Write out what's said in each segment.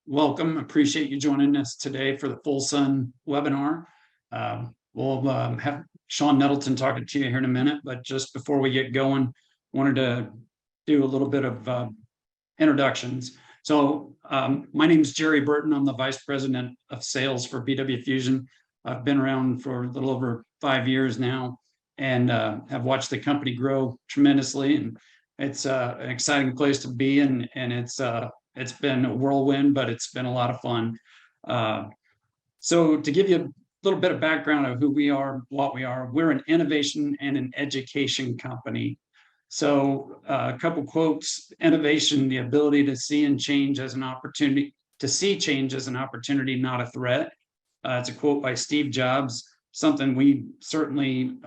welcome. Appreciate you joining us today for the Full Sun webinar. We'll have Sean Nettleton talking to you here in a minute, but just before we get going, wanted to do a little bit of introductions. So my name is Jerry Burton. I'm the Vice President of Sales for BW Fusion. I've been around for a little over 5 years now and have watched the company grow tremendously. And it's an exciting place to be, and it's been a whirlwind, but it's been a lot of fun. So to give you a little bit of background of who we are, what we are, we're an innovation and an education company. So a couple quotes: innovation, the ability to see and change as an opportunity, to see change as an opportunity, not a threat. It's a quote by Steve Jobs, something we certainly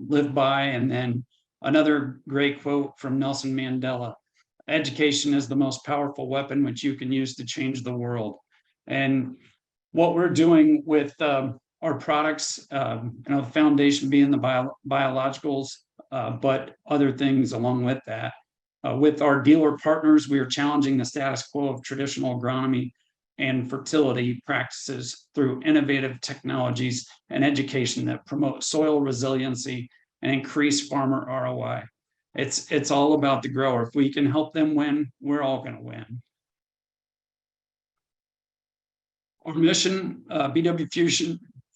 live by. And then another great quote from Nelson Mandela: education is the most powerful weapon which you can use to change the world. And what we're doing with our products, the foundation being the biologicals, but other things along with that. With our dealer partners, we are challenging the status quo of traditional agronomy and fertility practices through innovative technologies and education that promote soil resiliency and increase farmer ROI. It's all about the grower. If we can help them win, we're all going to win. Our mission, BW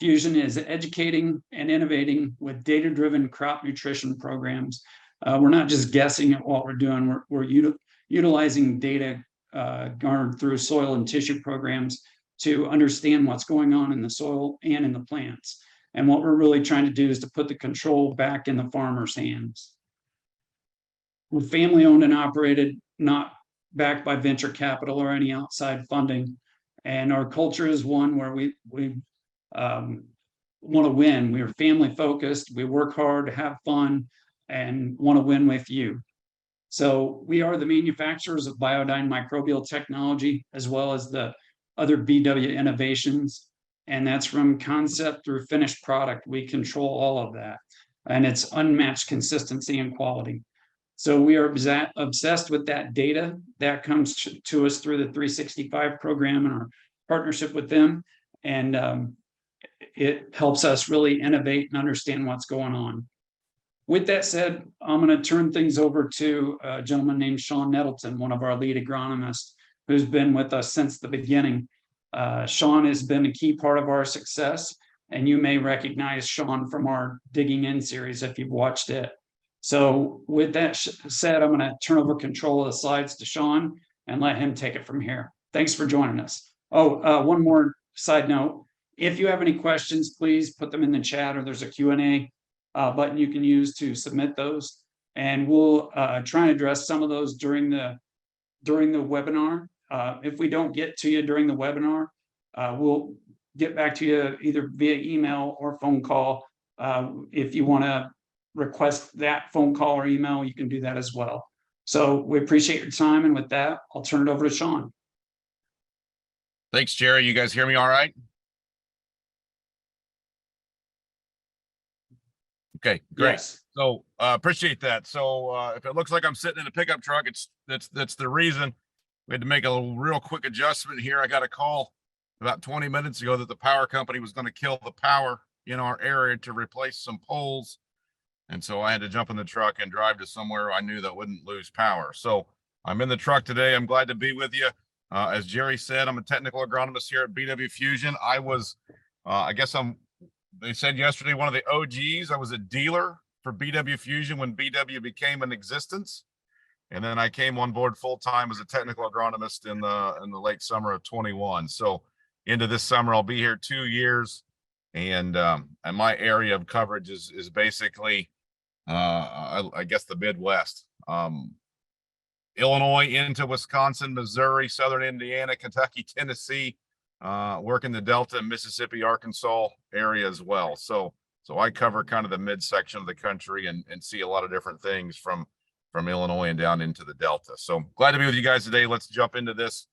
Fusion, is educating and innovating with data-driven crop nutrition programs. We're not just guessing at what we're doing. We're utilizing data garnered through soil and tissue programs to understand what's going on in the soil and in the plants. And what we're really trying to do is to put the control back in the farmer's hands. We're family owned and operated, not backed by venture capital or any outside funding. And our culture is one where we want to win. We're family focused. We work hard, have fun, and want to win with you. So we are the manufacturers of Biodyne microbial technology, as well as the other BW innovations. And that's from concept through finished product. We control all of that. And it's unmatched consistency and quality. So we are obsessed with that data that comes to us through the 365 program and our partnership with them. And it helps us really innovate and understand what's going on. With that said, I'm going to turn things over to a gentleman named Sean Nettleton, one of our lead agronomists, who's been with us since the beginning. Sean has been a key part of our success, and you may recognize Sean from our Digging In series if you've watched it. So with that said, I'm going to turn over control of the slides to Sean and let him take it from here. Thanks for joining us. Oh, one more side note. If you have any questions, please put them in the chat, or there's a Q&A button you can use to submit those. And we'll try and address some of those during the webinar. If we don't get to you during the webinar, we'll get back to you either via email or phone call. If you want to request that phone call or email, you can do that as well. So we appreciate your time. And with that, I'll turn it over to Sean. Thanks, Jerry. You guys hear me all right? Okay, great. Yes. So appreciate that. So if it looks like I'm sitting in a pickup truck, that's the reason. We had to make a real quick adjustment here. I got a call about 20 minutes ago that the power company was going to kill the power in our area to replace some poles. And so I had to jump in the truck and drive to somewhere I knew that wouldn't lose power. So I'm in the truck today. I'm glad to be with you. As Jerry said, I'm a technical agronomist here at BW Fusion. I was, they said yesterday, one of the OGs. I was a dealer for BW Fusion when BW became in existence. And then I came on board full-time as a technical agronomist in the late summer of 21. So into this summer, I'll be here 2 years. And my area of coverage is basically, I guess, the Midwest. Illinois into Wisconsin, Missouri, Southern Indiana, Kentucky, Tennessee, work in the Delta, Mississippi, Arkansas area as well. So I cover kind of the midsection of the country and see a lot of different things from Illinois and down into the Delta. So glad to be with you guys today. Let's jump into this.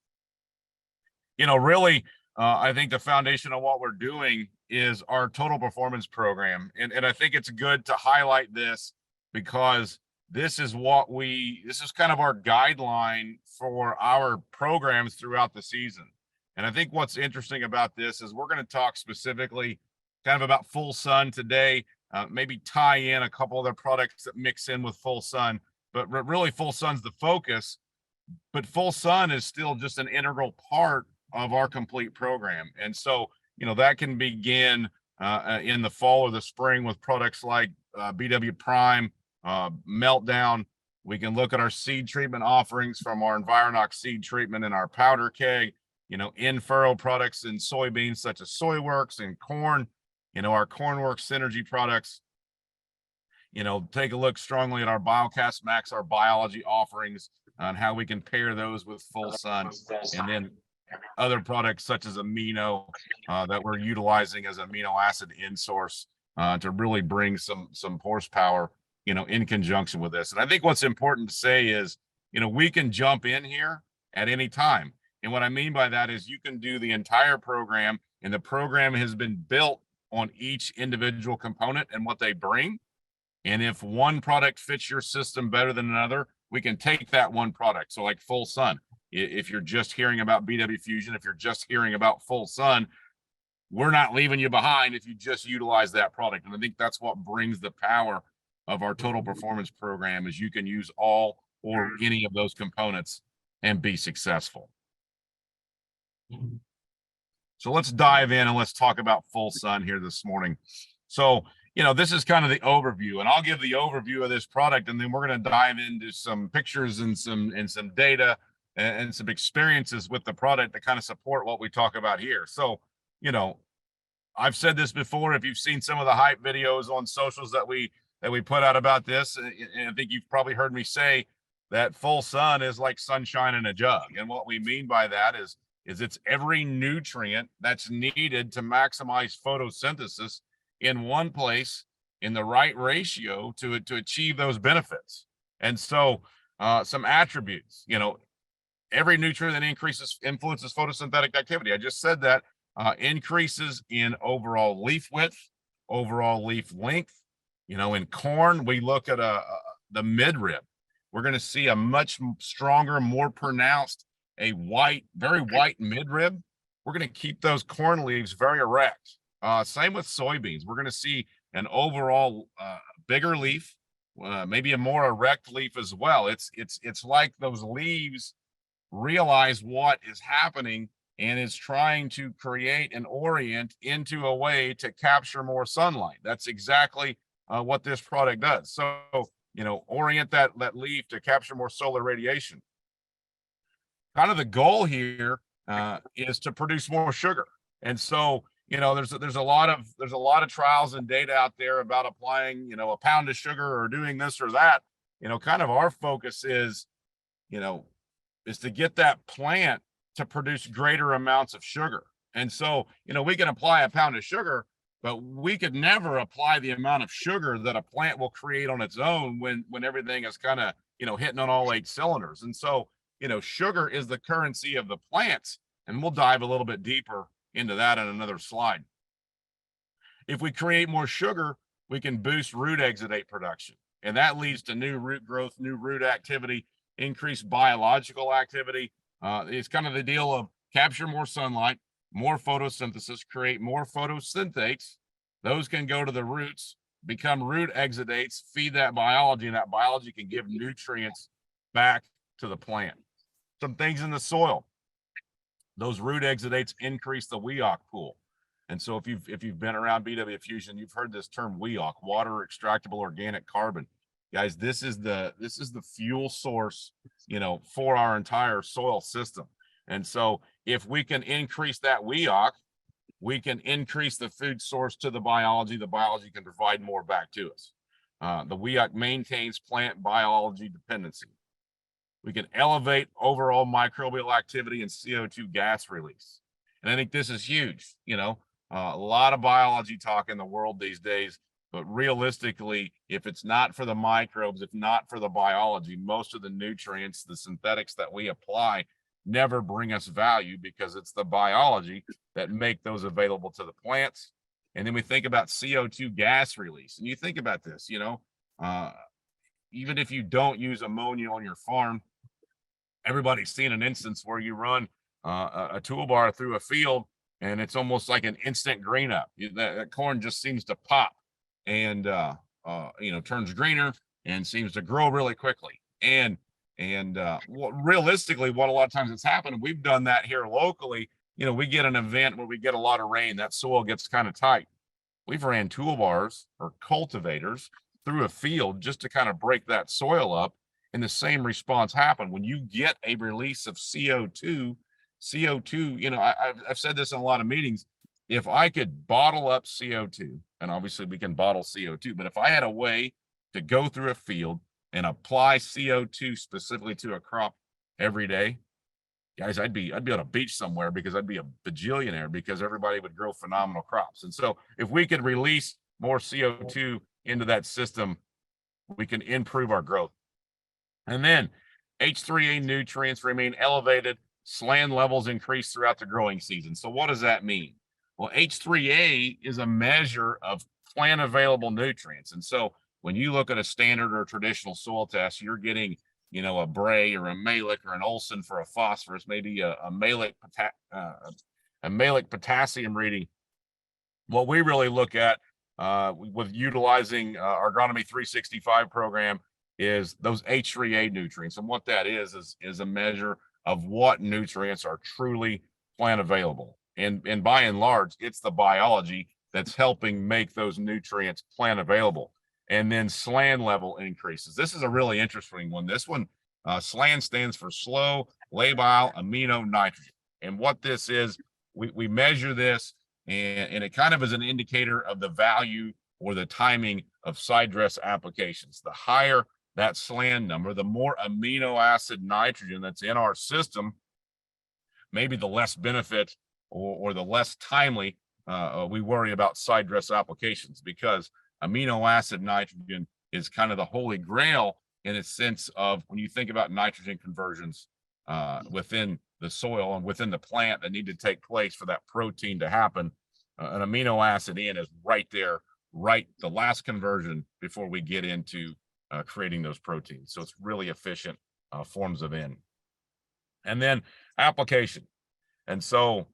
Really, I think the foundation of what we're doing is our total performance program. And I think it's good to highlight this because this is kind of our guideline for our programs throughout the season. And I think what's interesting about this is we're going to talk specifically kind of about full sun today, maybe tie in a couple of their products that mix in with full sun, but really full sun's the focus. But full sun is still just an integral part of our complete program. And so, that can begin in the fall or the spring with products like BW Prime, Meltdown. We can look at our seed treatment offerings from our Environox seed treatment and our powder keg, in furrow products in soybeans such as SoyWorks and corn, our Cornworks synergy products. Take a look strongly at our BioCast Max, our biology offerings, on how we can pair those with full sun, and then other products such as amino that we're utilizing as amino acid in source to really bring some horsepower, in conjunction with this. And I think what's important to say is, we can jump in here at any time. And what I mean by that is you can do the entire program, and the program has been built on each individual component and what they bring. And if one product fits your system better than another, we can take that one product. So like full sun, if you're just hearing about BW Fusion, if you're just hearing about full sun, we're not leaving you behind if you just utilize that product. And I think that's what brings the power of our total performance program, is you can use all or any of those components and be successful. So let's dive in and let's talk about full sun here this morning. So, this is kind of the overview, and I'll give the overview of this product, and then we're going to dive into some pictures and some data and some experiences with the product to kind of support what we talk about here. So, I've said this before. If you've seen some of the hype videos on socials that we put out about this, and I think you've probably heard me say that full sun is like sunshine in a jug. And what we mean by that is it's every nutrient that's needed to maximize photosynthesis in one place in the right ratio to achieve those benefits. And so some attributes, every nutrient that influences photosynthetic activity. I just said that. Increases in overall leaf width, overall leaf length. In corn, we look at the midrib. We're going to see a much stronger, more pronounced, very white midrib. We're going to keep those corn leaves very erect. Same with soybeans. We're going to see an overall bigger leaf, maybe a more erect leaf as well. It's like those leaves realize what is happening and is trying to create and orient into a way to capture more sunlight. That's exactly what this product does. So, orient that leaf to capture more solar radiation. Kind of the goal here is to produce more sugar. And so, there's a lot of trials and data out there about applying, a pound of sugar or doing this or that. Kind of our focus is to get that plant to produce greater amounts of sugar. And so, we can apply a pound of sugar, but we could never apply the amount of sugar that a plant will create on its own when everything is kind of, hitting on all 8 cylinders. And so, sugar is the currency of the plants, and we'll dive a little bit deeper into that in another slide. If we create more sugar, we can boost root exudate production, and that leads to new root growth, new root activity, increased biological activity. It's kind of the deal of capture more sunlight, more photosynthesis, create more photosynthates. Those can go to the roots, become root exudates, feed that biology, and that biology can give nutrients back to the plant. Some things in the soil. Those root exudates increase the WEOC pool. And so if you've been around BW Fusion, you've heard this term WEOC, water extractable organic carbon. Guys, this is the fuel source, for our entire soil system. And so if we can increase that WEOC, we can increase the food source to the biology can provide more back to us. The WEOC maintains plant biology dependency. We can elevate overall microbial activity and CO2 gas release. And I think this is huge. A lot of biology talk in the world these days, but realistically, if it's not for the microbes, if not for the biology, most of the nutrients, the synthetics that we apply never bring us value, because it's the biology that make those available to the plants. And then we think about CO2 gas release. And you think about this, even if you don't use ammonia on your farm, everybody's seen an instance where you run a toolbar through a field, and it's almost like an instant green up. That corn just seems to pop and turns greener and seems to grow really quickly. And realistically, what a lot of times it's happened, and we've done that here locally. We get an event where we get a lot of rain, that soil gets kind of tight. We've ran toolbars or cultivators through a field just to kind of break that soil up, and the same response happened. When you get a release of CO2, I've said this in a lot of meetings, if I could bottle up CO2, and obviously we can bottle CO2, but if I had a way to go through a field and apply CO2 specifically to a crop every day, guys, I'd be on a beach somewhere, because I'd be a bajillionaire, because everybody would grow phenomenal crops. And so if we could release more CO2 into that system, we can improve our growth. And then H3A nutrients remain elevated, SLAN levels increase throughout the growing season. So what does that mean? Well, H3A is a measure of plant available nutrients. And so when you look at a standard or traditional soil test, you're getting, a Bray or a Malic or an Olson for a phosphorus, maybe a Malic potassium reading. What we really look at with utilizing our Agronomy 365 program is those H3A nutrients. And what that is a measure of what nutrients are truly plant available. And by and large, it's the biology that's helping make those nutrients plant available. And then SLAN level increases. This is a really interesting one. This one, SLAN stands for slow labile amino nitrogen. And what this is, we measure this, and it kind of is an indicator of the value or the timing of side dress applications. The higher that SLAN number, the more amino acid nitrogen that's in our system, maybe the less benefit or the less timely we worry about side dress applications, because amino acid nitrogen is kind of the holy grail in a sense of when you think about nitrogen conversions within the soil and within the plant that need to take place for that protein to happen. An amino acid in is right there, the last conversion before we get into creating those proteins. So it's really efficient forms of N. And then application. And so,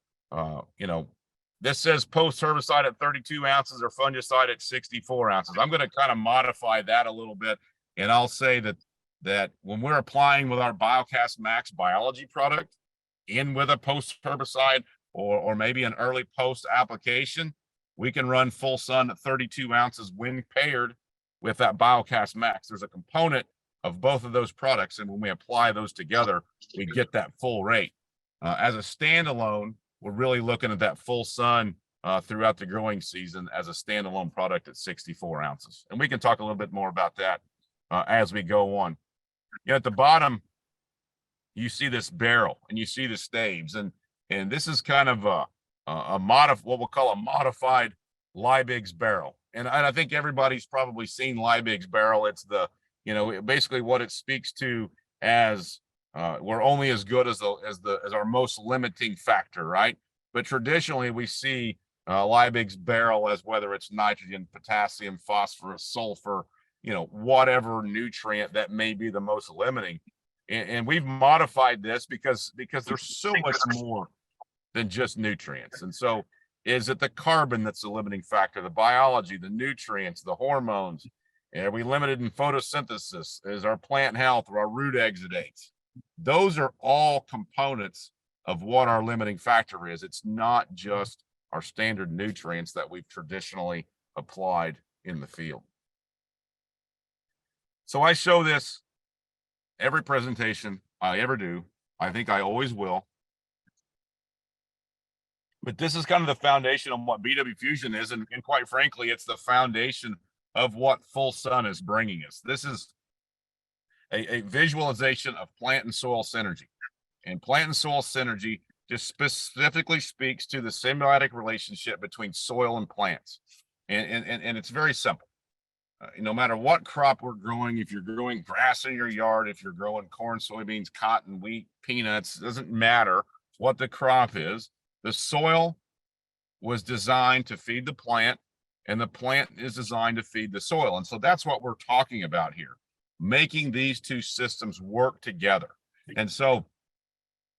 this says post herbicide at 32 ounces or fungicide at 64 ounces. I'm going to kind of modify that a little bit. And I'll say that when we're applying with our BioCast Max biology product in with a post herbicide or maybe an early post application, we can run full sun at 32 ounces when paired with that BioCast Max. There's a component of both of those products, and when we apply those together, we get that full rate. As a standalone, we're really looking at that full sun throughout the growing season as a standalone product at 64 ounces. And we can talk a little bit more about that as we go on. At the bottom, you see this barrel and you see the staves, and this is kind of what we'll call a modified Liebig's barrel. And I think everybody's probably seen Liebig's barrel. It's basically what it speaks to as we're only as good as our most limiting factor, right? But traditionally, we see Liebig's barrel as whether it's nitrogen, potassium, phosphorus, sulfur, whatever nutrient that may be the most limiting. And we've modified this because there's so much more than just nutrients. And so, is it the carbon that's the limiting factor, the biology, the nutrients, the hormones? Are we limited in photosynthesis? Is our plant health or our root exudates? Those are all components of what our limiting factor is. It's not just our standard nutrients that we've traditionally applied in the field. So I show this every presentation I ever do. I think I always will. But this is kind of the foundation of what BW Fusion is. And quite frankly, it's the foundation of what full sun is bringing us. This is a visualization of plant and soil synergy. And plant and soil synergy just specifically speaks to the symbiotic relationship between soil and plants. And it's very simple. No matter what crop we're growing, if you're growing grass in your yard, if you're growing corn, soybeans, cotton, wheat, peanuts, it doesn't matter what the crop is. The soil was designed to feed the plant, and the plant is designed to feed the soil. And so that's what we're talking about here, making these two systems work together. And so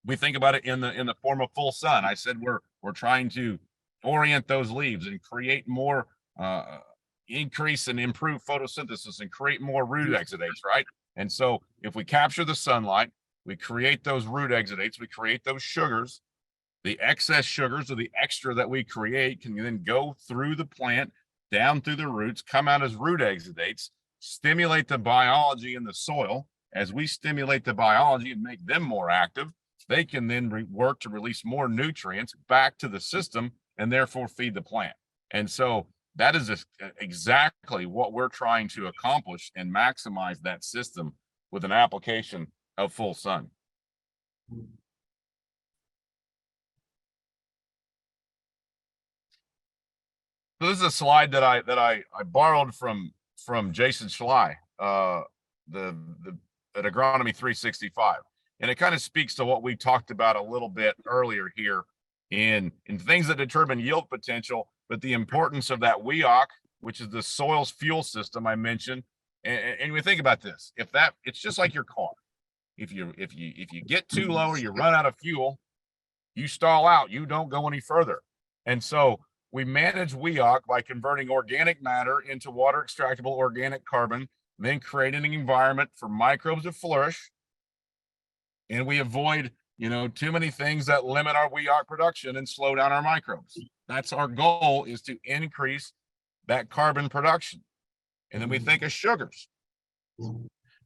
We think about it in the form of full sun. I said we're trying to orient those leaves and create more increase and improve photosynthesis and create more root exudates, right? And so if we capture the sunlight, we create those root exudates, we create those sugars. The excess sugars or the extra that we create can then go through the plant, down through the roots, come out as root exudates, stimulate the biology in the soil. As we stimulate the biology and make them more active, they can then work to release more nutrients back to the system and therefore feed the plant. And so that is exactly what we're trying to accomplish and maximize that system with an application of full sun. So this is a slide that I borrowed from Jason Schley, at Agronomy 365, and it kind of speaks to what we talked about a little bit earlier here in things that determine yield potential, but the importance of that WEOC, which is the soil's fuel system I mentioned. And we think about this: it's just like your car. If you get too low or you run out of fuel, you stall out. You don't go any further. And so we manage WEOC by converting organic matter into water extractable organic carbon, then creating an environment for microbes to flourish. And we avoid, too many things that limit our WEOC production and slow down our microbes. That's our goal, is to increase that carbon production. And then we think of sugars.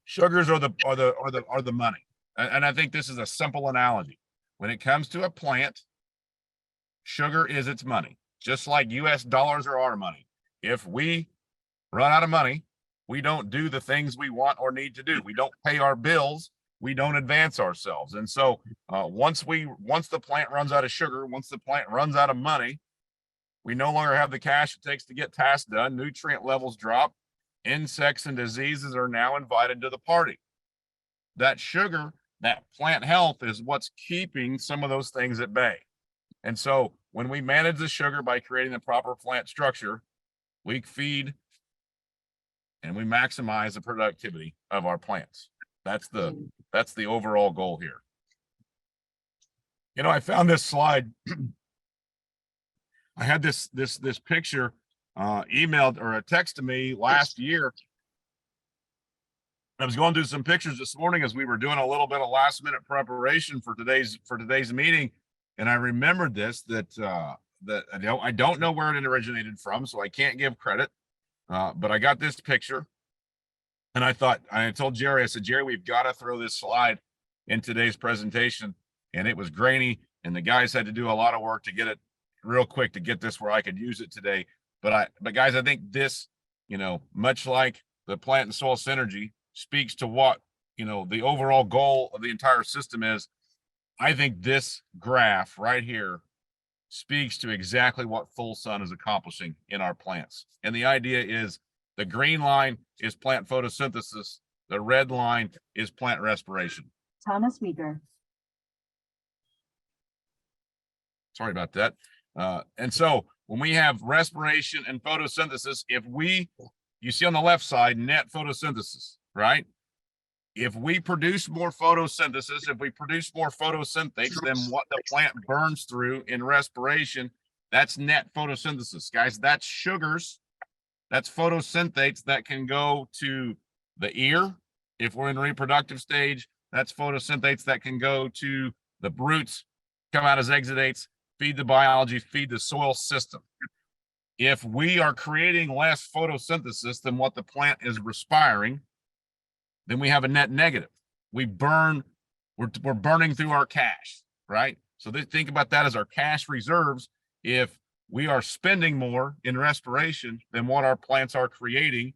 Sugars are the money. And I think this is a simple analogy. When it comes to a plant, sugar is its money, just like US dollars are our money. If we run out of money, we don't do the things we want or need to do. We don't pay our bills. We don't advance ourselves. And so once the plant runs out of sugar, once the plant runs out of money, we no longer have the cash it takes to get tasks done. Nutrient levels drop. Insects and diseases are now invited to the party. That sugar, that plant health, is what's keeping some of those things at bay. And so when we manage the sugar by creating the proper plant structure, we feed and we maximize the productivity of our plants. That's the overall goal here. I found this slide. I had this picture emailed or a text to me last year. I was going through some pictures this morning as we were doing a little bit of last minute preparation for today's meeting, and I remembered this that I don't know where it originated from, so I can't give credit. But I got this picture, and I told Jerry, I said, Jerry, we've got to throw this slide in today's presentation. And it was grainy, and the guys had to do a lot of work to get it real quick to get this where I could use it today. But guys, I think this, much like the plant and soil synergy, speaks to what, the overall goal of the entire system is. I think this graph right here speaks to exactly what full sun is accomplishing in our plants. And the idea is the green line is plant photosynthesis. The red line is plant respiration. Thomas Meeker. Sorry about that. And so when we have respiration and photosynthesis, you see on the left side, net photosynthesis, right? If we produce more photosynthesis, if we produce more photosynthates than what the plant burns through in respiration, that's net photosynthesis, guys. That's sugars. That's photosynthates that can go to the ear. If we're in reproductive stage, that's photosynthates that can go to the roots, come out as exudates, feed the biology, feed the soil system. If we are creating less photosynthesis than what the plant is respiring, then we have a net negative. We're burning through our cash, right? So think about that as our cash reserves. If we are spending more in respiration than what our plants are creating,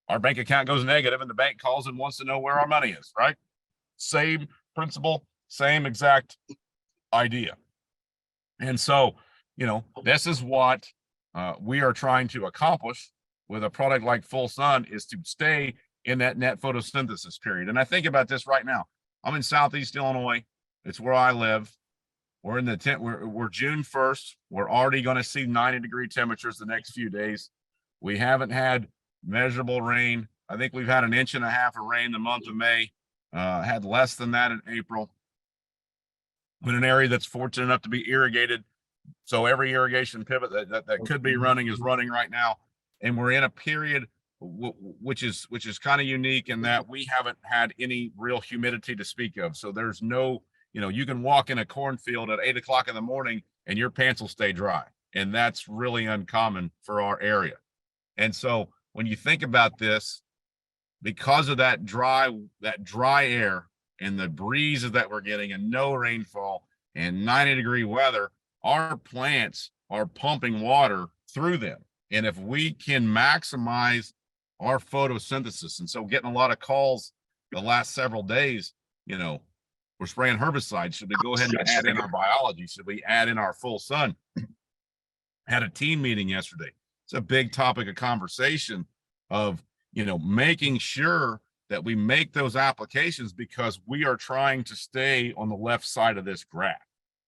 our bank account goes negative and the bank calls and wants to know where our money is, right? Same principle, same exact idea. And so, this is what we are trying to accomplish with a product like Full Sun, is to stay in that net photosynthesis period. And I think about this right now. I'm in Southeast Illinois. It's where I live. We're in the tent. We're June 1st. We're already going to see 90-degree temperatures the next few days. We haven't had measurable rain. I think we've had 1.5 inches of rain the month of May. Had less than that in April. in an area that's fortunate enough to be irrigated. So every irrigation pivot that could be running is running right now. And we're in a period which is kind of unique in that we haven't had any real humidity to speak of. So there's no, you can walk in a cornfield at 8 o'clock in the morning and your pants will stay dry. And that's really uncommon for our area. And so when you think about this, because of that dry air and the breezes that we're getting and no rainfall and 90-degree weather, our plants are pumping water through them. And if we can maximize our photosynthesis, and so getting a lot of calls the last several days, we're spraying herbicides. Should we go ahead and add in our biology? Should we add in our full sun? Had a team meeting yesterday. It's a big topic of conversation of, making sure that we make those applications, because we are trying to stay on the left side of this graph.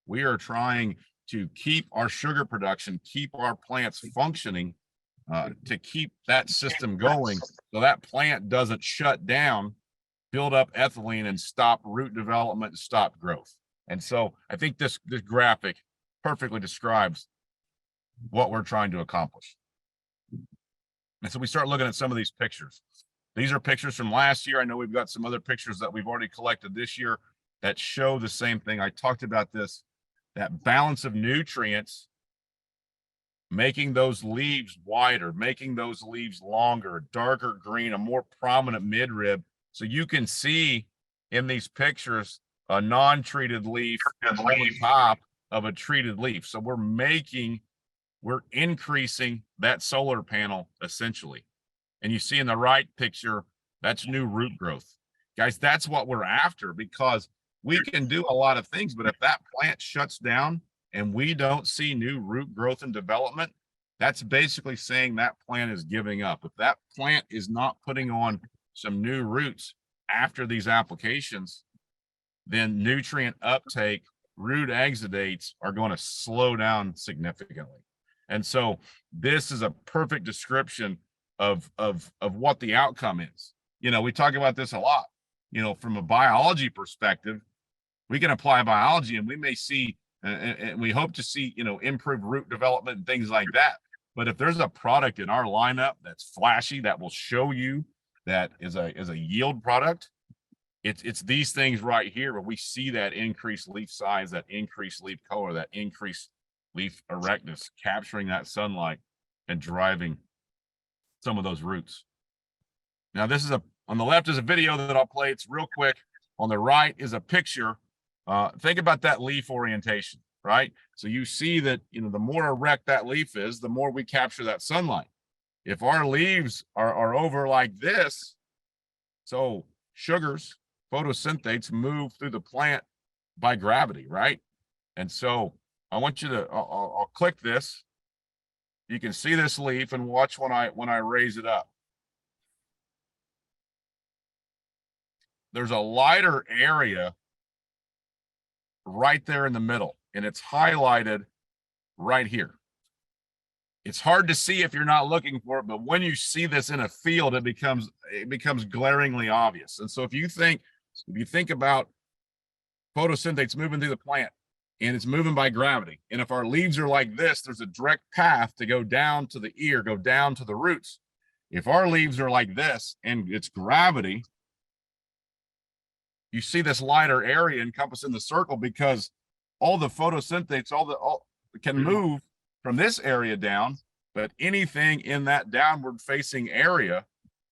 We are trying to keep our sugar production, keep our plants functioning, to keep that system going so that plant doesn't shut down, build up ethylene, and stop root development and stop growth. And so I think this graphic perfectly describes what we're trying to accomplish. And so we start looking at some of these pictures. These are pictures from last year. I know we've got some other pictures that we've already collected this year that show the same thing. I talked about this, that balance of nutrients, making those leaves wider, making those leaves longer, darker green, a more prominent midrib. So you can see in these pictures a non-treated leaf on top of a treated leaf. So we're increasing that solar panel essentially. And you see in the right picture, that's new root growth. Guys, that's what we're after, because we can do a lot of things, but if that plant shuts down and we don't see new root growth and development, that's basically saying that plant is giving up. If that plant is not putting on some new roots after these applications, then nutrient uptake, root exudates are going to slow down significantly. And so this is a perfect description of what the outcome is. We talk about this a lot, from a biology perspective. We can apply biology and we may see, and we hope to see, improved root development and things like that. But if there's a product in our lineup that's flashy, that will show you that is a yield product, it's these things right here where we see that increased leaf size, that increased leaf color, that increased leaf erectness, capturing that sunlight and driving some of those roots. Now on the left is a video that I'll play. It's real quick. On the right is a picture. Think about that leaf orientation, right? So you see that, the more erect that leaf is, the more we capture that sunlight. If our leaves are over like this, so sugars, photosynthates move through the plant by gravity, right? And so I want you to, I'll click this. You can see this leaf and watch when I raise it up. There's a lighter area right there in the middle, and it's highlighted right here. It's hard to see if you're not looking for it, but when you see this in a field, it becomes glaringly obvious. And so if you think about photosynthesis moving through the plant, and it's moving by gravity, and if our leaves are like this, there's a direct path to go down to the ear, go down to the roots. If our leaves are like this and it's gravity, you see this lighter area encompassing the circle, because all the photosynthesis, all can move from this area down, but anything in that downward facing area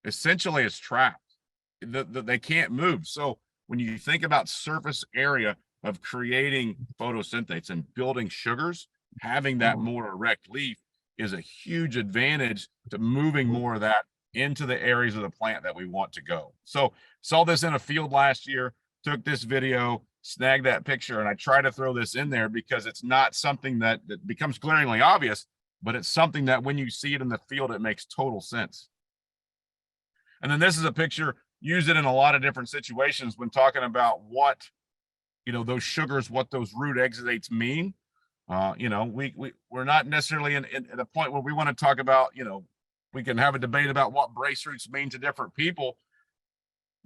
essentially is trapped. They can't move. So when you think about surface area of creating photosynthesis and building sugars, having that more erect leaf is a huge advantage to moving more of that into the areas of the plant that we want to go. So saw this in a field last year, took this video, snagged that picture, and I try to throw this in there because it's not something that becomes glaringly obvious, but it's something that when you see it in the field, it makes total sense. And then this is a picture, use it in a lot of different situations when talking about what, those sugars, what those root exudates mean. We're not necessarily in a point where we want to talk about, we can have a debate about what brace roots mean to different people.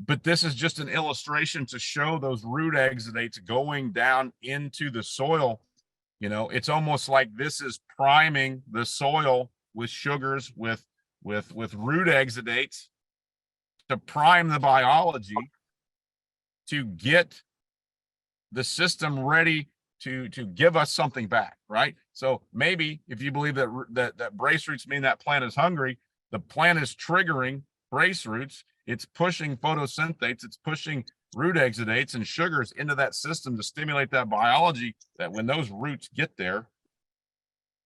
But this is just an illustration to show those root exudates going down into the soil. You know, it's almost like this is priming the soil with sugars, with root exudates, to prime the biology to get the system ready to give us something back, right? So maybe if you believe that brace roots mean that plant is hungry, the plant is triggering brace roots. It's pushing photosynthesis, it's pushing root exudates and sugars into that system to stimulate that biology, that when those roots get there,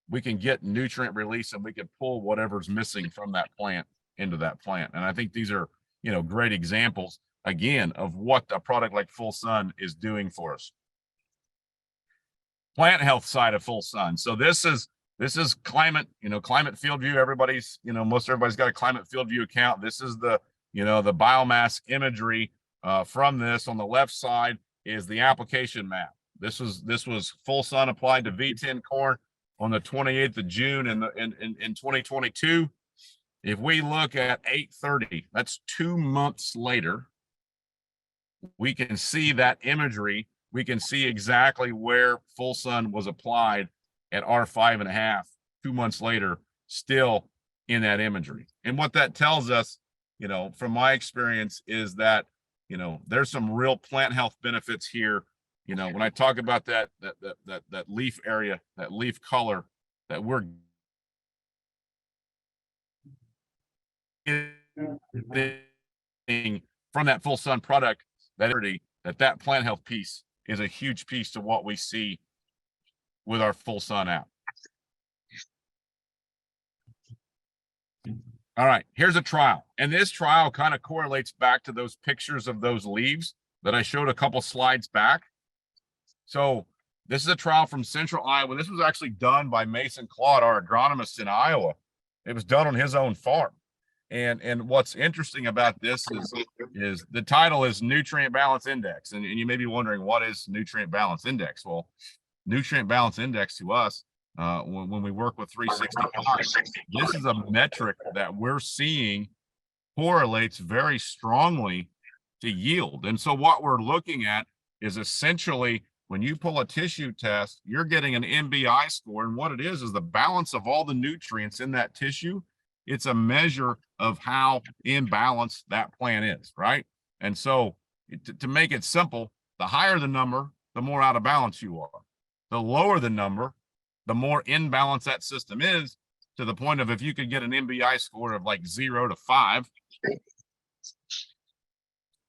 we can get nutrient release and we can pull whatever's missing from that plant into that plant. And I think these are, you know, great examples, again, of what a product like Full Sun is doing for us. Plant health side of Full Sun. So this is climate, you know, climate field view. Everybody's, you know, most everybody's got a climate field view account. This is the, you know, the biomass imagery from this. On the left side is the application map. This was Full Sun applied to V10 corn on the 28th of June in 2022. If we look at 8/30, that's 2 months later, we can see that imagery. We can see exactly where Full Sun was applied at R5.5, 2 months later, still in that imagery. And what that tells us, you know, from my experience, is that, you know, there's some real plant health benefits here. You know, when I talk about that leaf area, that leaf color that we're getting from that Full Sun product, that plant health piece is a huge piece to what we see with our Full Sun app. All right, here's a trial. And this trial kind of correlates back to those pictures of those leaves that I showed a couple slides back. So this is a trial from Central Iowa. This was actually done by Mason Claude, our agronomist in Iowa. It was done on his own farm. And what's interesting about this is the title is Nutrient Balance Index. And you may be wondering, what is Nutrient Balance Index? Well, Nutrient Balance Index to us, when we work with 365, this is a metric that we're seeing correlates very strongly to yield. And so what we're looking at is essentially, when you pull a tissue test, you're getting an MBI score. And what it is the balance of all the nutrients in that tissue. It's a measure of how imbalanced that plant is, right? And so to make it simple, the higher the number, the more out of balance you are. The lower the number, the more in balance that system is, to the point of, if you could get an MBI score of like 0 to 5,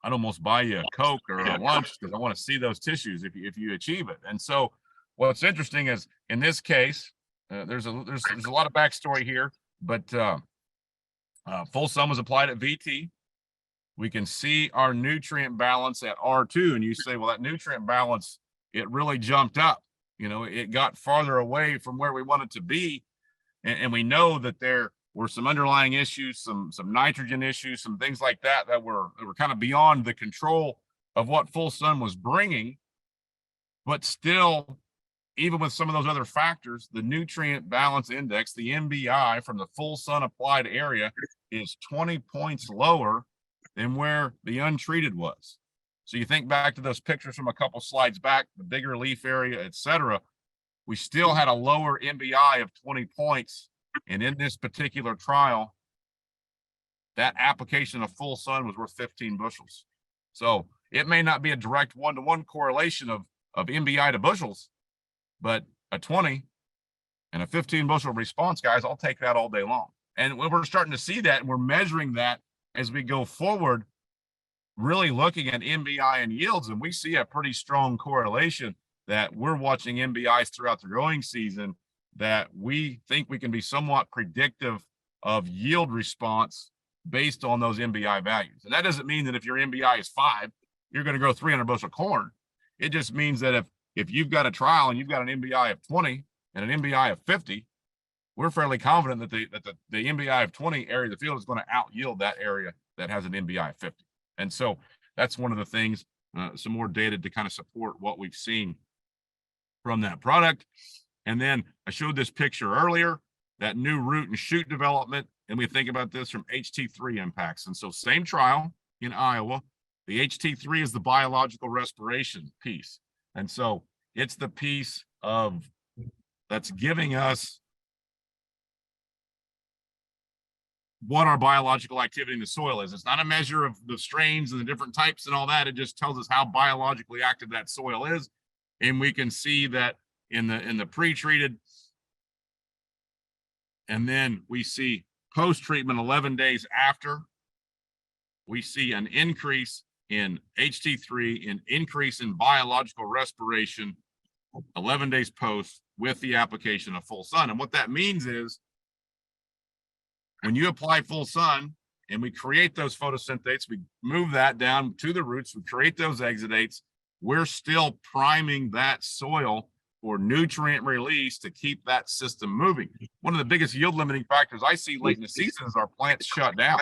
I'd almost buy you a Coke or a lunch, because I want to see those tissues if you achieve it. And so what's interesting is, in this case, there's a lot of backstory here, but Full Sun was applied at VT. We can see our nutrient balance at R2, and you say, well, that nutrient balance, it really jumped up. You know, it got farther away from where we want it to be. And we know that there were some underlying issues, some nitrogen issues, some things like that were kind of beyond the control of what Full Sun was bringing. But still, even with some of those other factors, the nutrient balance index, the MBI from the Full Sun applied area, is 20 points lower than where the untreated was. So you think back to those pictures from a couple slides back, the bigger leaf area, etc. We still had a lower MBI of 20 points. And in this particular trial, that application of Full Sun was worth 15 bushels. So it may not be a direct one-to-one correlation of MBI to bushels, but a 20 and a 15 bushel response, guys, I'll take that all day long. And when we're starting to see that, and we're measuring that as we go forward, really looking at MBI and yields, and we see a pretty strong correlation that we're watching MBIs throughout the growing season, that we think we can be somewhat predictive of yield response based on those MBI values. And that doesn't mean that if your MBI is 5, you're going to grow 300 bushel corn. It just means that if you've got a trial and you've got an MBI of 20 and an MBI of 50, we're fairly confident that the MBI of 20 area of the field is going to out yield that area that has an MBI of 50. And so that's one of the things, some more data to kind of support what we've seen from that product. And then I showed this picture earlier, that new root and shoot development. And we think about this from HT3 impacts. And so same trial in Iowa, The HT3 is the biological respiration piece. And so it's the piece of that's giving us what our biological activity in the soil is. It's not a measure of the strains and the different types and all that. It just tells us how biologically active that soil is. And we can see that in the pre-treated, and then we see post-treatment 11 days after, we see an increase in HT3, an increase in biological respiration 11 days post with the application of full sun. And what that means is when you apply full sun and we create those photosynthesis, we move that down to the roots, we create those exudates, we're still priming that soil for nutrient release to keep that system moving. One of the biggest yield limiting factors I see late in the season is our plants shut down.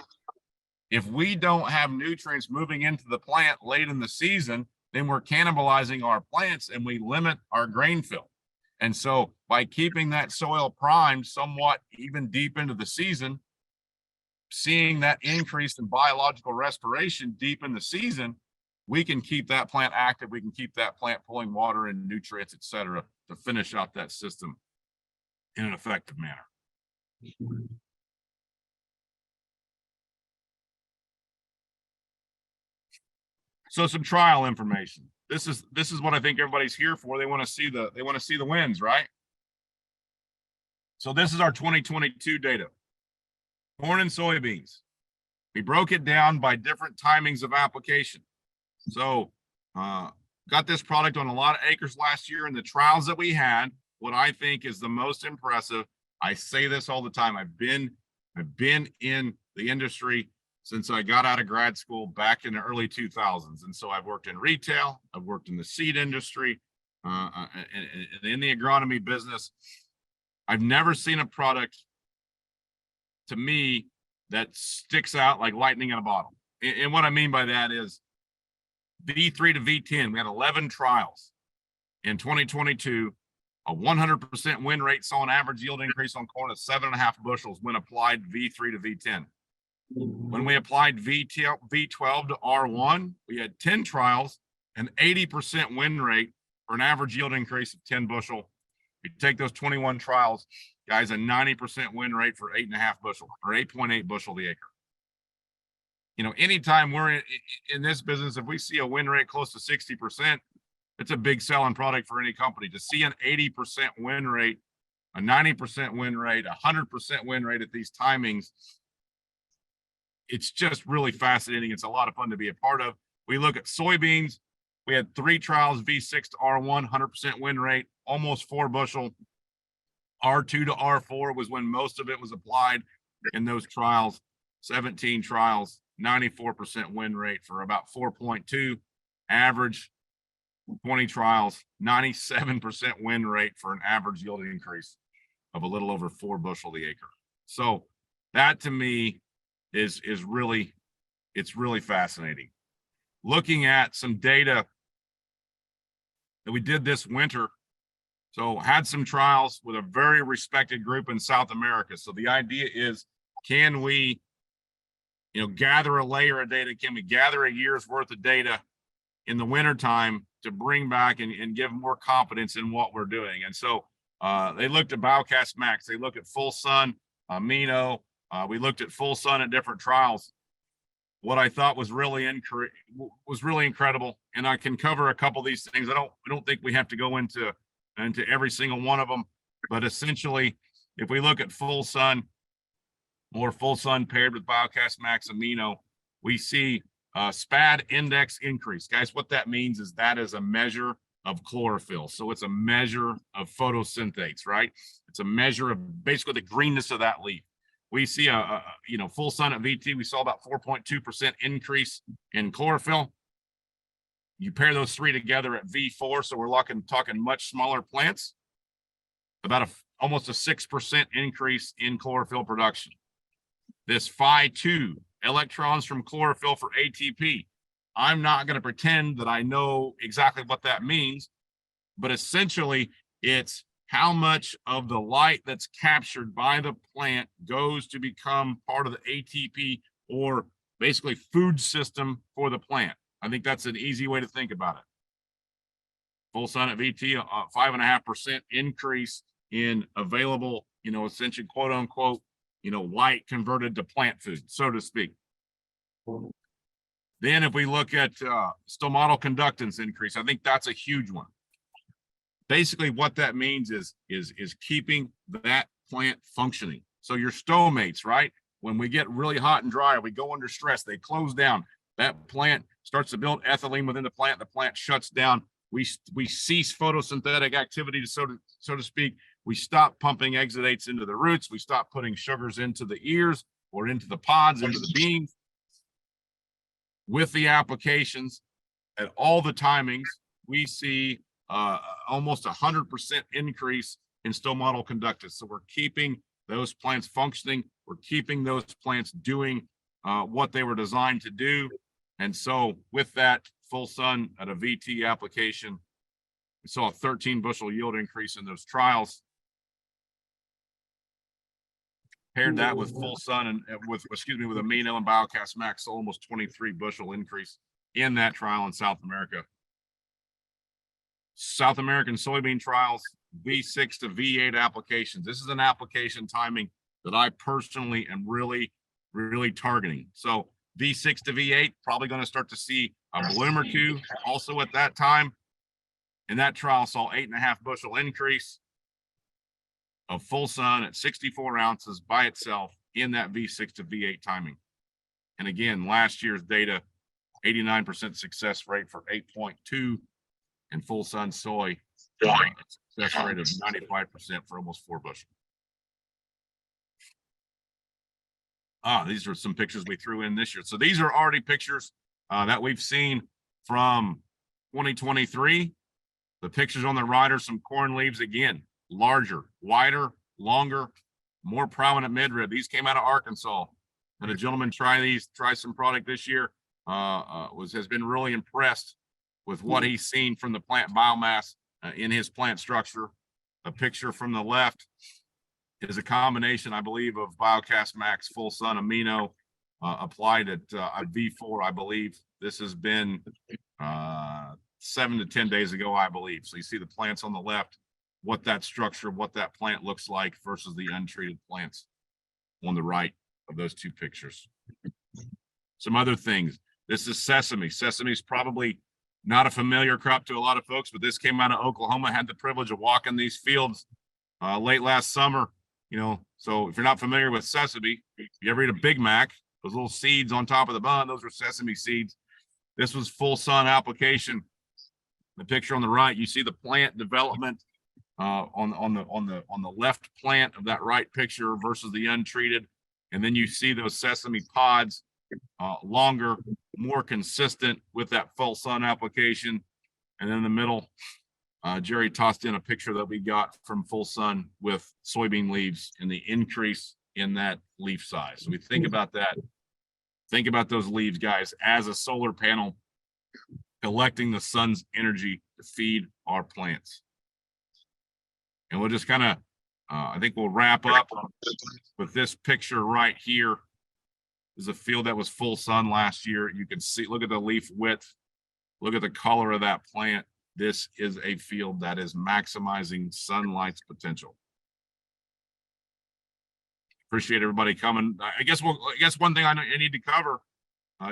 If we don't have nutrients moving into the plant late in the season, then we're cannibalizing our plants and we limit our grain fill. And so by keeping that soil primed somewhat even deep into the season, seeing that increase in biological respiration deep in the season, we can keep that plant active. We can keep that plant pulling water and nutrients, et cetera, to finish out that system in an effective manner. So some trial information. This is what I think everybody's here for. They want to see the wins, right? So this is our 2022 data. Corn and soybeans. We broke it down by different timings of application. So got this product on a lot of acres last year, and the trials that we had, what I think is the most impressive, I say this all the time, I've been in the industry since I got out of grad school back in the early 2000s. And so I've worked in retail, I've worked in the seed industry, and in the agronomy business. I've never seen a product, to me, that sticks out like lightning in a bottle. And what I mean by that is V3 to V10, we had 11 trials in 2022. A 100% win rate saw an average yield increase on corn of 7.5 bushels when applied V3 to V10. When we applied V12 to R1, we had 10 trials, an 80% win rate for an average yield increase of 10 bushel. You take those 21 trials, guys, a 90% win rate for 8.5 bushel or 8.8 bushel the acre. You know, anytime we're in this business, if we see a win rate close to 60%, it's a big selling product for any company. To see an 80% win rate, a 90% win rate, 100% win rate at these timings, it's just really fascinating. It's a lot of fun to be a part of. We look at soybeans. We had 3 trials, V6 to R1, 100% win rate, almost 4 bushel. R2 to R4 was when most of it was applied in those trials. 17 trials, 94% win rate for about 4.2 average. 20 trials, 97% win rate for an average yield increase of a little over 4 bushel the acre. So that to me is really, it's really fascinating. Looking at some data that we did this winter. So had some trials with a very respected group in South America. So the idea is, can we, gather a layer of data? Can we gather a year's worth of data in the wintertime to bring back and give more confidence in what we're doing? And so they looked at Biocast Max, they looked at Full Sun, Amino. We looked at Full Sun at different trials. What I thought was really incredible, and I can cover a couple of these things. I don't think we have to go into every single one of them, but essentially, if we look at Full Sun or Full Sun paired with Biocast Max Amino, we see SPAD index increase. Guys, what that means is that is a measure of chlorophyll. So it's a measure of photosynthesis, right? It's a measure of basically the greenness of that leaf. We see Full Sun at VT, we saw about 4.2% increase in chlorophyll. You pair those 3 together at V4, so we're talking much smaller plants, about almost a 6% increase in chlorophyll production. This Phi2, electrons from chlorophyll for ATP. I'm not going to pretend that I know exactly what that means, but essentially it's how much of the light that's captured by the plant goes to become part of the ATP, or basically food system for the plant. I think that's an easy way to think about it. Full Sun at VT, 5.5% increase in available, essentially quote unquote, light converted to plant food, so to speak. Then if we look at stomatal conductance increase, I think that's a huge one. Basically what that means is keeping that plant functioning. So your stomates, right? When we get really hot and dry, or we go under stress, they close down. That plant starts to build ethylene within the plant shuts down. We cease photosynthetic activity, so to speak. We stop pumping exudates into the roots. We stop putting sugars into the ears or into the pods, into the beans. With the applications at all the timings, we see almost 100% increase in stomatal conductance. So we're keeping those plants functioning. We're keeping those plants doing what they were designed to do. And so with that Full Sun at a VT application, we saw a 13 bushel yield increase in those trials. Paired that with Full Sun and with Amino and BioCast Max, so almost 23 bushel increase in that trial in South America. South American soybean trials, V6 to V8 applications. This is an application timing that I personally am really, really targeting. So V6 to V8, probably going to start to see a bloom or two also at that time. And that trial saw 8.5 bushel increase of Full Sun at 64 ounces by itself in that V6 to V8 timing. And again, last year's data, 89% success rate for 8.2 and Full Sun soy, success rate of 95% for almost 4 bushel. These are some pictures we threw in this year. So these are already pictures that we've seen from 2023. The pictures on the right are some corn leaves, again, larger, wider, longer, more prominent midrib. These came out of Arkansas. And a gentleman try some product this year, has been really impressed with what he's seen from the plant biomass in his plant structure. A picture from the left is a combination, I believe, of BioCast Max, Full Sun, Amino, applied at V4, I believe. This has been 7 to 10 days ago, I believe. So you see the plants on the left, what that structure, what that plant looks like versus the untreated plants on the right of those two pictures. Some other things. This is sesame. Sesame is probably not a familiar crop to a lot of folks, but this came out of Oklahoma. Had the privilege of walking these fields late last summer. So if you're not familiar with sesame, if you ever eat a Big Mac, those little seeds on top of the bun, those are sesame seeds. This was Full Sun application. The picture on the right, you see the plant development on the left plant of that right picture versus the untreated. And then you see those sesame pods, longer, more consistent with that Full Sun application. And then in the middle, Jerry tossed in a picture that we got from Full Sun with soybean leaves and the increase in that leaf size. So we think about that. Think about those leaves, guys, as a solar panel collecting the sun's energy to feed our plants. And we'll just kind of, I think we'll wrap up with this picture right here. This is a field that was Full Sun last year. You can see, look at the leaf width, look at the color of that plant. This is a field that is maximizing sunlight's potential. Appreciate everybody coming. I guess one thing I need to cover,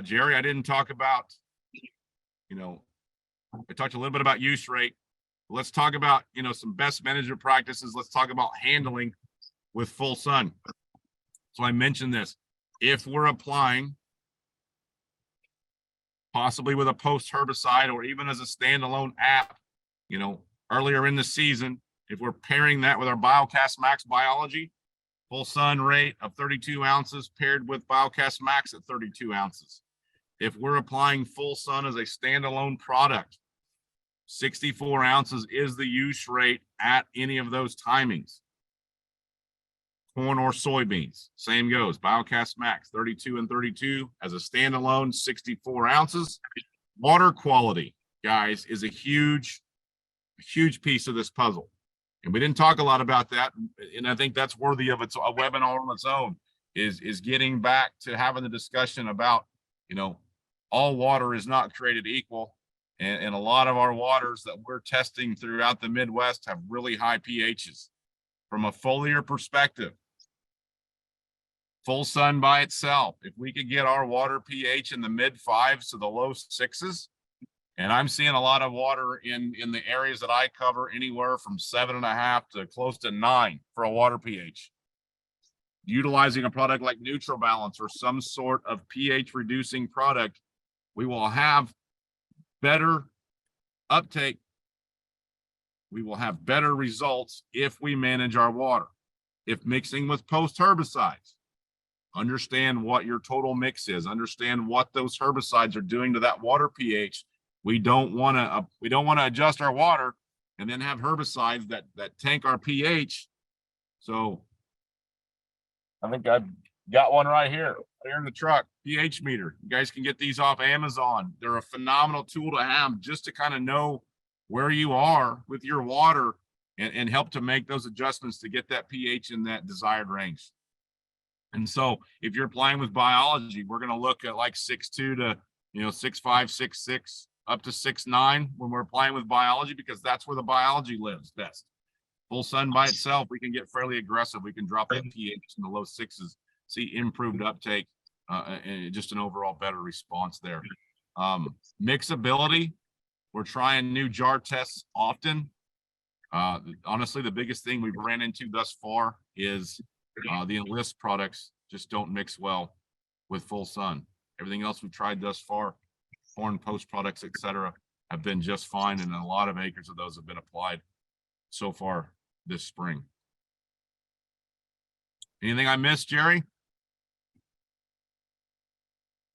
Jerry, I didn't talk about, I talked a little bit about use rate. Let's talk about, some best management practices. Let's talk about handling with Full Sun. So I mentioned this. If we're applying possibly with a post herbicide or even as a standalone app, earlier in the season, if we're pairing that with our BioCast Max biology, Full Sun rate of 32 ounces paired with BioCast Max at 32 ounces. If we're applying Full Sun as a standalone product, 64 ounces is the use rate at any of those timings. Corn or soybeans, same goes. BioCast Max, 32 and 32 as a standalone, 64 ounces. Water quality, guys, is a huge piece of this puzzle. And we didn't talk a lot about that. And I think that's worthy of a webinar on its own, is getting back to having the discussion about, all water is not created equal. And a lot of our waters that we're testing throughout the Midwest have really high pHs. From a foliar perspective, Full Sun by itself, if we could get our water pH in the mid-5s to the low 6s, and I'm seeing a lot of water in the areas that I cover anywhere from 7.5 to close to 9 for a water pH. Utilizing a product like Neutral Balance or some sort of pH reducing product, we will have better uptake. We will have better results if we manage our water. If mixing with post herbicides, understand what your total mix is, understand what those herbicides are doing to that water pH. We don't want to adjust our water and then have herbicides that tank our pH. So I think I've got one right here in the truck, pH meter. You guys can get these off Amazon. They're a phenomenal tool to have just to kind of know where you are with your water and help to make those adjustments to get that pH in that desired range. And so if you're playing with biology, we're going to look at like 6.2 to 6.5, 6.6 up to 6.9 when we're playing with biology, because that's where the biology lives best. Full Sun by itself, we can get fairly aggressive. We can drop that pH in the low 6s, see improved uptake, and just an overall better response there. Mixability, we're trying new jar tests often. Honestly, the biggest thing we've ran into thus far is the Enlist products just don't mix well with Full Sun. Everything else we've tried thus far, corn post products, etc., have been just fine, and a lot of acres of those have been applied so far this spring. Anything I missed, Jerry?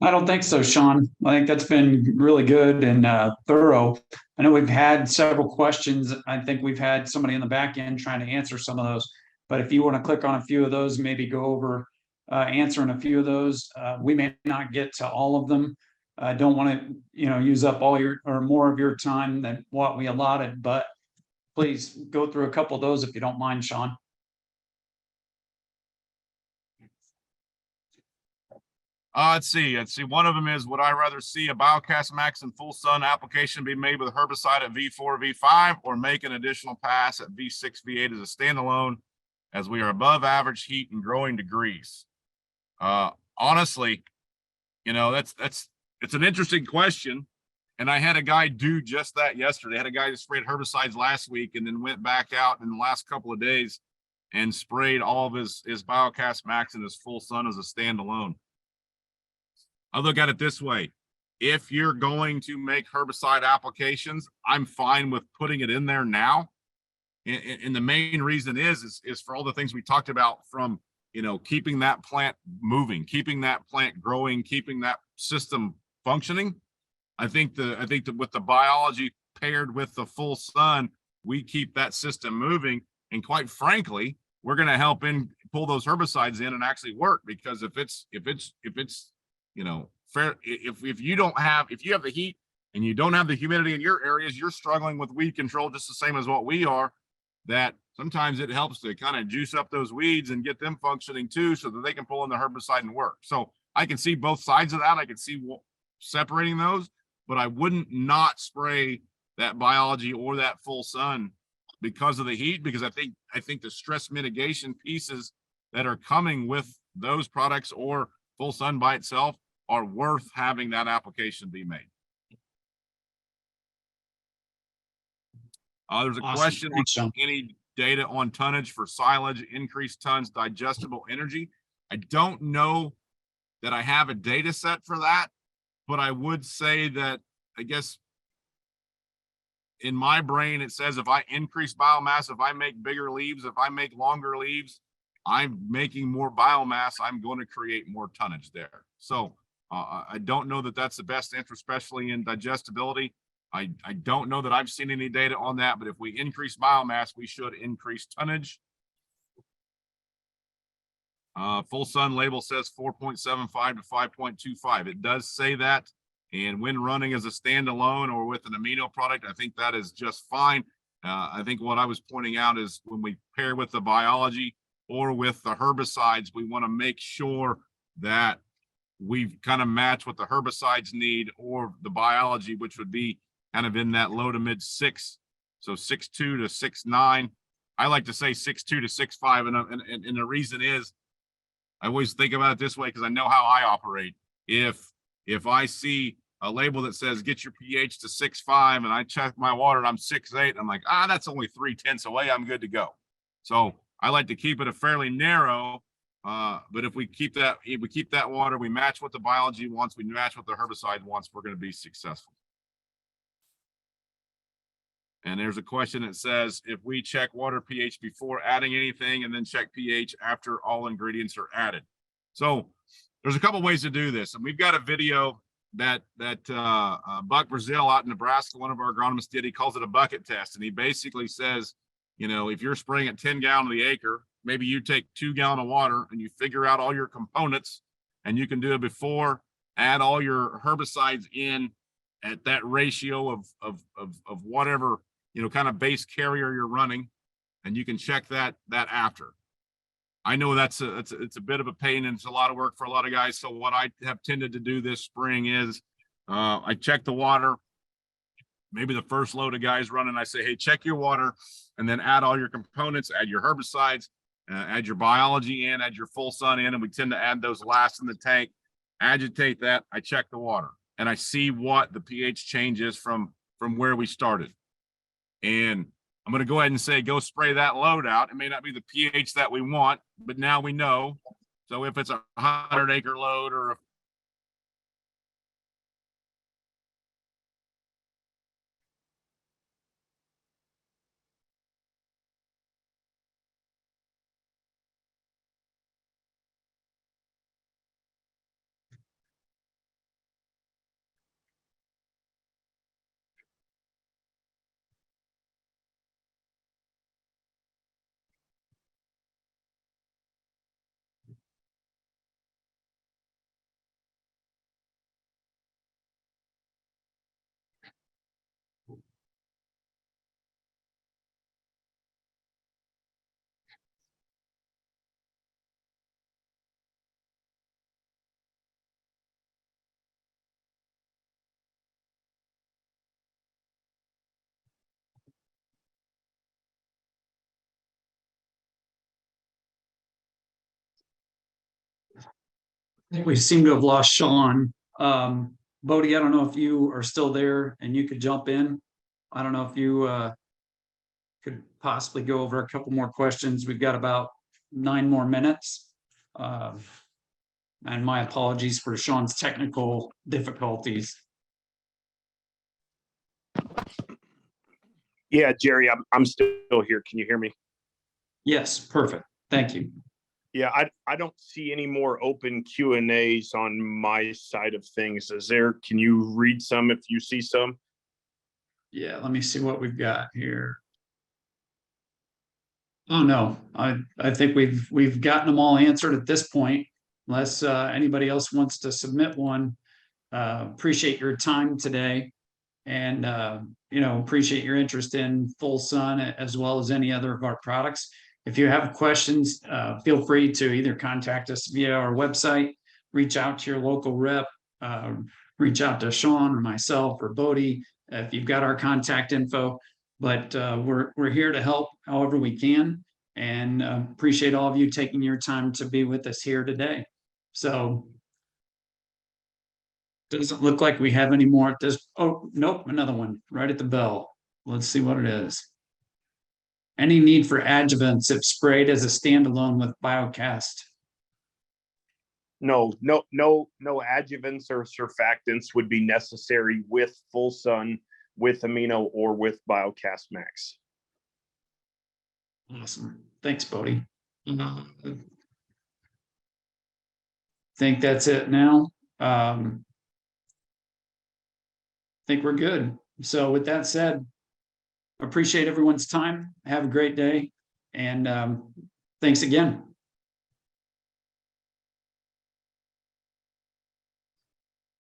I don't think so, Sean. I think that's been really good and thorough. I know we've had several questions. I think we've had somebody in the back end trying to answer some of those. But if you want to click on a few of those, maybe go over answering a few of those. We may not get to all of them. I don't want to, use up all your or more of your time than what we allotted. But please go through a couple of those if you don't mind, Sean. Let's see. One of them is, would I rather see a Biocast Max and Full Sun application be made with herbicide at V4, V5, or make an additional pass at V6, V8 as a standalone, as we are above average heat and growing degrees? Honestly, it's an interesting question. And I had a guy do just that yesterday. I had a guy that sprayed herbicides last week and then went back out in the last couple of days and sprayed all of his Biocast Max and his Full Sun as a standalone. I look at it this way. If you're going to make herbicide applications, I'm fine with putting it in there now. And the main reason is for all the things we talked about, from, keeping that plant moving, keeping that plant growing, keeping that system functioning. I think that with the biology paired with the Full Sun, we keep that system moving. And quite frankly, we're going to help pull those herbicides in and actually work, because if you have the heat and you don't have the humidity in your areas, you're struggling with weed control just the same as what we are. That sometimes it helps to kind of juice up those weeds and get them functioning too, so that they can pull in the herbicide and work. So I can see both sides of that. I can see separating those, but I wouldn't not spray that biology or that Full Sun because of the heat, because I think the stress mitigation pieces that are coming with those products or Full Sun by itself are worth having that application be made. There's a Awesome. question: Thanks, any data on tonnage for silage, increased tons, digestible energy? I don't know that I have a data set for that, but I would say that, I guess in my brain, it says if I increase biomass, if I make bigger leaves, if I make longer leaves, I'm making more biomass, I'm going to create more tonnage there. So I don't know that that's the best answer, especially in digestibility. I don't know that I've seen any data on that, but if we increase biomass, we should increase tonnage. Full Sun label says 4.75 to 5.25. It does say that. And when running as a standalone or with an amino product, I think that is just fine. I think what I was pointing out is when we pair with the biology or with the herbicides, we want to make sure that we've kind of matched what the herbicides need or the biology, which would be kind of in that low to mid 6. So 6.2 to 6.9. I like to say 6.2 to 6.5. And the reason is I always think about it this way because I know how I operate. If I see a label that says get your pH to 6.5 and I check my water and I'm 6.8, I'm like, that's only 0.3 away. I'm good to go. So I like to keep it a fairly narrow. But if we keep that water, we match what the biology wants, we match what the herbicide wants, we're going to be successful. And there's a question that says, if we check water pH before adding anything and then check pH after all ingredients are added. So there's a couple ways to do this. And we've got a video that Buck Brazil out in Nebraska, one of our agronomists did. He calls it a bucket test. And he basically says, you know, if you're spraying at 10 gallons of the acre, maybe you take 2 gallons of water and you figure out all your components, and you can do it before, add all your herbicides in at that ratio of whatever, you know, kind of base carrier you're running, and you can check that after. I know it's a bit of a pain and it's a lot of work for a lot of guys. So what I have tended to do this spring is I check the water. Maybe the first load of guys running, I say, hey, check your water, and then add all your components, add your herbicides, add your biology in, add your full sun in, and we tend to add those last in the tank. Agitate that. I check the water, and I see what the pH change is from where we started. And I'm going to go ahead and say, go spray that load out. It may not be the pH that we want, but now we know. So if it's a 100-acre load or a I think we seem to have lost Sean. Bodie, I don't know if you are still there and you could jump in. I don't know if you could possibly go over a couple more questions. We've got about 9 more minutes. And my apologies for Sean's technical difficulties. Yeah, Jerry, I'm still here. Can you hear me? Yes, perfect. Thank you. Yeah, I don't see any more open Q&As on my side of things. Is there? Can you read some if you see some? Yeah, let me see what we've got here. Oh no, I think we've gotten them all answered at this point. Unless anybody else wants to submit one. Appreciate your time today, and you know, appreciate your interest in Full Sun as well as any other of our products. If you have questions, feel free to either contact us via our website, reach out to your local rep, reach out to Sean or myself or Bodie if you've got our contact info. But we're here to help however we can, and appreciate all of you taking your time to be with us here today. So doesn't look like we have any more at this. Oh, nope, another one right at the bell. Let's see what it is. Any need for adjuvants if sprayed as a standalone with BioCast? No adjuvants or surfactants would be necessary with Full Sun, with Amino, or with BioCast Max. Awesome. Thanks, Bodie. Think that's it now. Think we're good. So with that said, appreciate everyone's time. Have a great day. And thanks again.